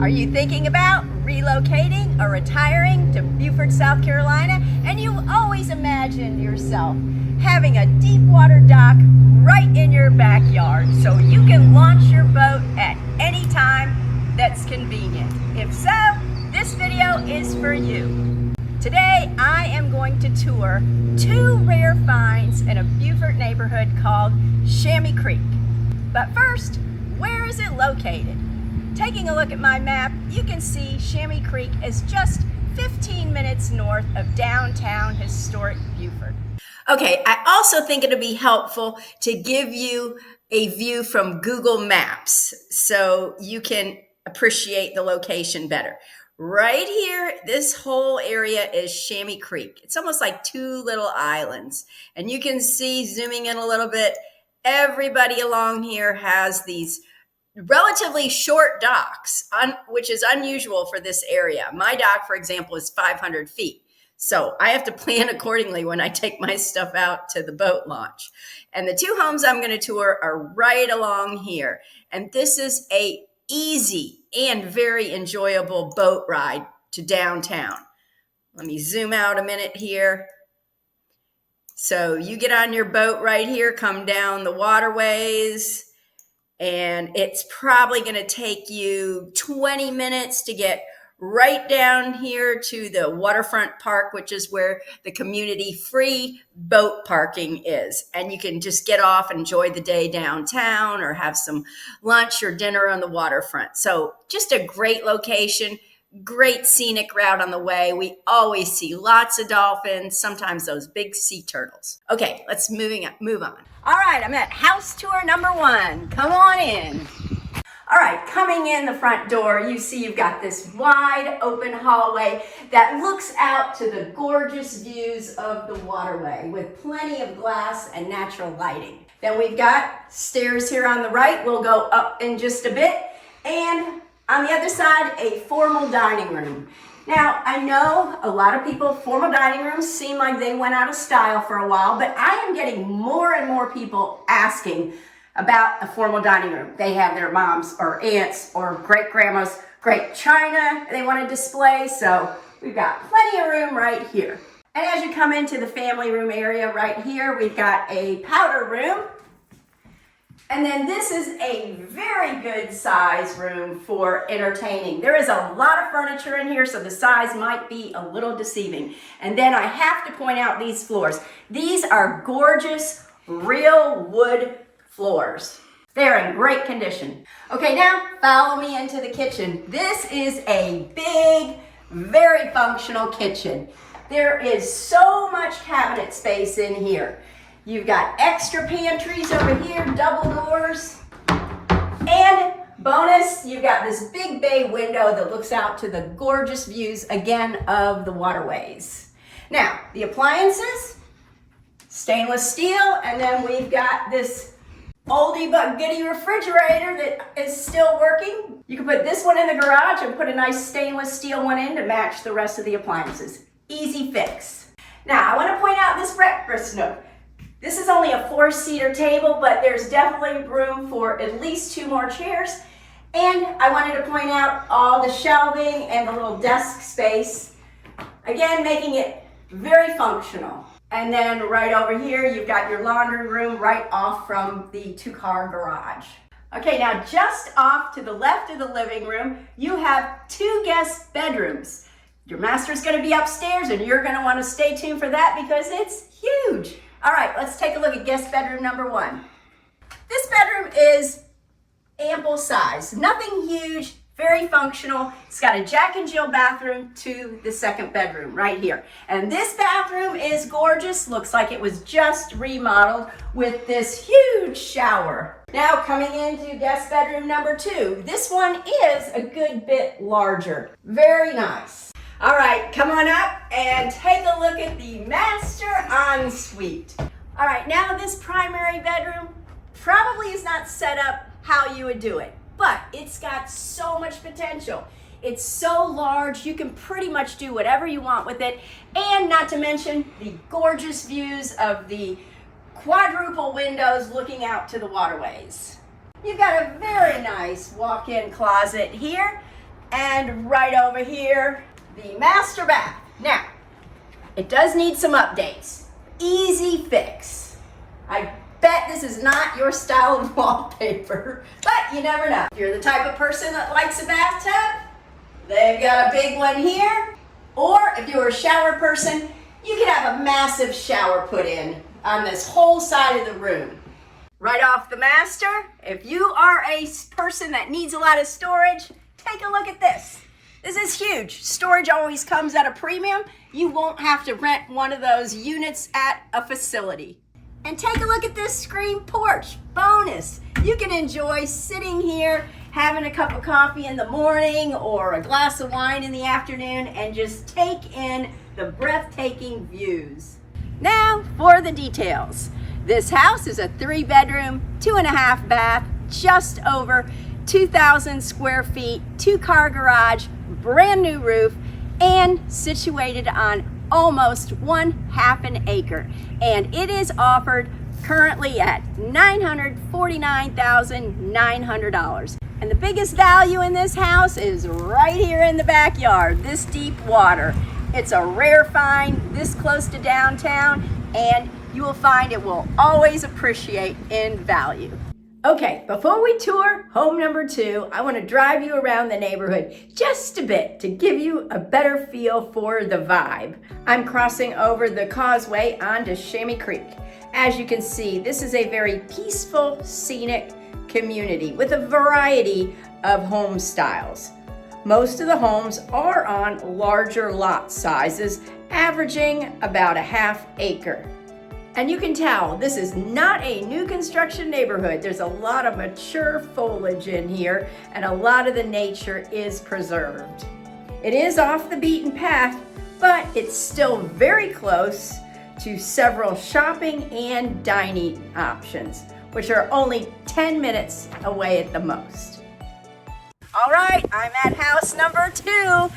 Are you thinking about relocating or retiring to Beaufort, South Carolina? And you always imagined yourself having a deep water dock right in your backyard so you can launch your boat at any time that's convenient. If so, this video is for you. Today, I am going to tour two rare finds in a Beaufort neighborhood called Shammy Creek. But first, where is it located? Taking a look at my map, you can see Shammy Creek is just 15 minutes north of downtown historic Beaufort. Okay, I also think it'll be helpful to give you a view from Google Maps so you can appreciate the location better. Right here, this whole area is Shammy Creek. It's almost like two little islands. And you can see, zooming in a little bit, everybody along here has these relatively short docks, which is unusual for this area. My dock, for example, is 500 feet. So I have to plan accordingly when I take my stuff out to the boat launch. And the two homes I'm going to tour are right along here. And this is a easy and very enjoyable boat ride to downtown. Let me zoom out a minute here. So you get on your boat right here, come down the waterways, and it's probably going to take you 20 minutes to get right down here to the waterfront park, which is where the community free boat parking is. And you can just get off and enjoy the day downtown or have some lunch or dinner on the waterfront. So just a great location, great scenic route on the way. We always see lots of dolphins, sometimes those big sea turtles. Okay, let's move on. All right, I'm at house tour number 1. Come on in. All right, coming in the front door, you see you've got this wide open hallway that looks out to the gorgeous views of the waterway with plenty of glass and natural lighting. Then we've got stairs here on the right. We'll go up in just a bit. And on the other side, a formal dining room. Now, I know a lot of people, formal dining rooms seem like they went out of style for a while, but I am getting more and more people asking about a formal dining room. They have their moms or aunts or great-grandma's great china they want to display, so we've got plenty of room right here. And as you come into the family room area right here, we've got a powder room. And then this is a very good size room for entertaining. There is a lot of furniture in here, so the size might be a little deceiving. And then I have to point out these floors. These are gorgeous, real wood floors. They're in great condition. Okay, now follow me into the kitchen. This is a big, very functional kitchen. There is so much cabinet space in here. You've got extra pantries over here, double doors. And bonus, you've got this big bay window that looks out to the gorgeous views, again, of the waterways. Now, the appliances, stainless steel, and then we've got this oldie but goodie refrigerator that is still working. You can put this one in the garage and put a nice stainless steel one in to match the rest of the appliances. Easy fix. Now, I want to point out this breakfast nook. This is only a 4-seater table, but there's definitely room for at least 2 more chairs. And I wanted to point out all the shelving and the little desk space. Again, making it very functional. And then right over here, you've got your laundry room right off from the 2-car garage. Okay, now just off to the left of the living room, you have 2 guest bedrooms. Your master's gonna be upstairs and you're gonna wanna stay tuned for that because it's huge. All right, let's take a look at guest bedroom number 1. This bedroom is ample size, nothing huge, very functional. It's got a Jack and Jill bathroom to the second bedroom right here. And this bathroom is gorgeous, looks like it was just remodeled with this huge shower. Now coming into guest bedroom number 2. This one is a good bit larger, very nice. All right, come on up and take a look at the master ensuite. All right, now this primary bedroom probably is not set up how you would do it, but it's got so much potential. It's so large, you can pretty much do whatever you want with it, and not to mention the gorgeous views of the quadruple windows looking out to the waterways. You've got a very nice walk-in closet here. And right over here, the master bath. Now, it does need some updates. Easy fix. I bet this is not your style of wallpaper, but you never know. If you're the type of person that likes a bathtub, they've got a big one here. Or if you're a shower person, you could have a massive shower put in on this whole side of the room. Right off the master, if you are a person that needs a lot of storage, take a look at this. This is huge. Storage always comes at a premium. You won't have to rent one of those units at a facility. And take a look at this screen porch. Bonus. You can enjoy sitting here, having a cup of coffee in the morning or a glass of wine in the afternoon and just take in the breathtaking views. Now for the details. This house is a 3-bedroom, 2.5 bath, just over 2,000 square feet, 2-car garage, brand new roof, and situated on almost 1/2 an acre. And it is offered currently at $949,900. And the biggest value in this house is right here in the backyard, this deep water. It's a rare find this close to downtown, and you will find it will always appreciate in value. Okay, before we tour home number 2, I want to drive you around the neighborhood just a bit to give you a better feel for the vibe. I'm crossing over the causeway onto Shammy Creek. As you can see, this is a very peaceful, scenic community with a variety of home styles. Most of the homes are on larger lot sizes, averaging about 1/2 acre. And you can tell this is not a new construction neighborhood. There's a lot of mature foliage in here and a lot of the nature is preserved. It is off the beaten path, but it's still very close to several shopping and dining options, which are only 10 minutes away at the most. All right, I'm at house number 2.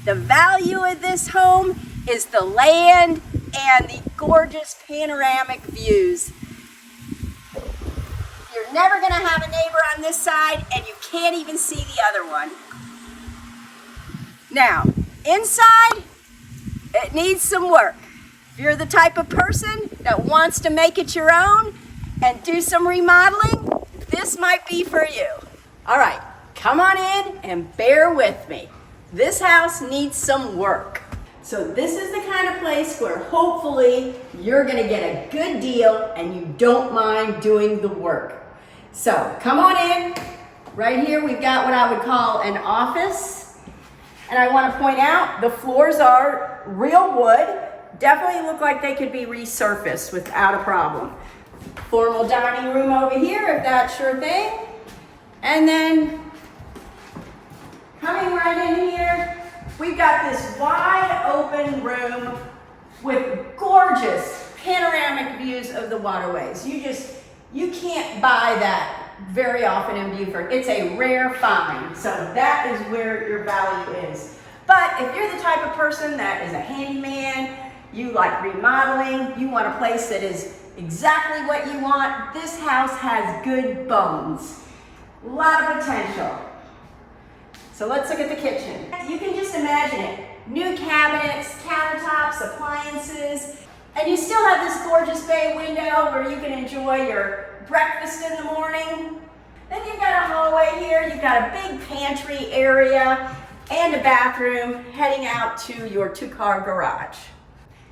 The value of this home is the land and the gorgeous panoramic views. You're never gonna have a neighbor on this side and you can't even see the other one. Now, inside, it needs some work. If you're the type of person that wants to make it your own and do some remodeling, this might be for you. All right, come on in and bear with me. This house needs some work. So this is the kind of place where hopefully you're gonna get a good deal and you don't mind doing the work. So come on in. Right here we've got what I would call an office. And I wanna point out the floors are real wood. Definitely look like they could be resurfaced without a problem. Formal dining room over here if that's your thing. And then coming right in here, we've got this wide open room with gorgeous panoramic views of the waterways. You can't buy that very often in Beaufort. It's a rare find, so that is where your value is. But if you're the type of person that is a handyman, you like remodeling, you want a place that is exactly what you want, this house has good bones. A lot of potential. So let's look at the kitchen. You can just imagine it. New cabinets, countertops, appliances, and you still have this gorgeous bay window where you can enjoy your breakfast in the morning. Then you've got a hallway here, you've got a big pantry area and a bathroom heading out to your 2-car garage.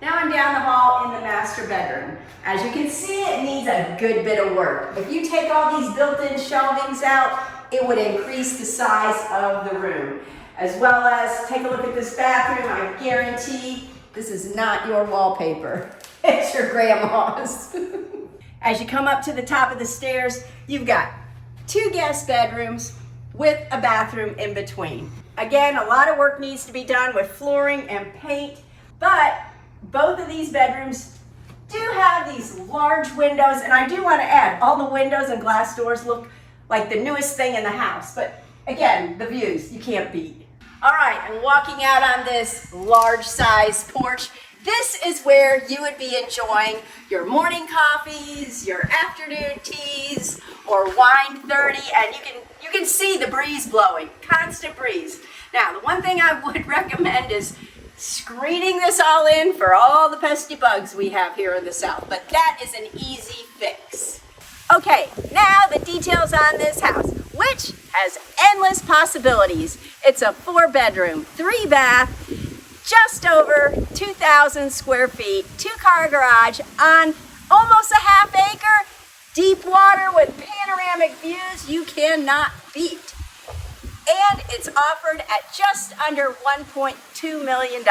Now I'm down the hall in the master bedroom. As you can see, it needs a good bit of work. If you take all these built-in shelvings out, it would increase the size of the room. As well as, take a look at this bathroom. I guarantee this is not your wallpaper. It's your grandma's. As you come up to the top of the stairs, you've got 2 guest bedrooms with a bathroom in between. Again, a lot of work needs to be done with flooring and paint, but both of these bedrooms do have these large windows, and I do want to add, all the windows and glass doors look like the newest thing in the house, but again, the views you can't beat. All right, and walking out on this large size porch, this is where you would be enjoying your morning coffees, your afternoon teas, or wine 30, and you can see the breeze blowing, constant breeze. Now, the one thing I would recommend is screening this all in for all the pesky bugs we have here in the south, but that is an easy fix. Okay, now the details on this house, which has endless possibilities. It's a 4-bedroom, 3-bath, just over 2,000 square feet, 2-car garage on almost a half-acre, deep water with panoramic views you cannot beat. And it's offered at just under $1.2 million.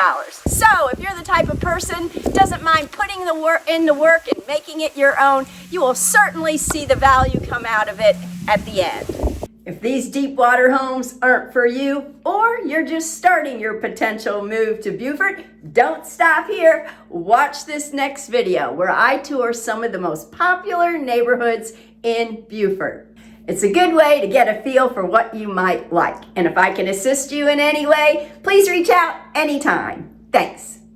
So if you're the type of person who doesn't mind putting in the work and making it your own, you will certainly see the value come out of it at the end. If these deep water homes aren't for you, or you're just starting your potential move to Beaufort, don't stop here. Watch this next video where I tour some of the most popular neighborhoods in Beaufort. It's a good way to get a feel for what you might like. And if I can assist you in any way, please reach out anytime. Thanks.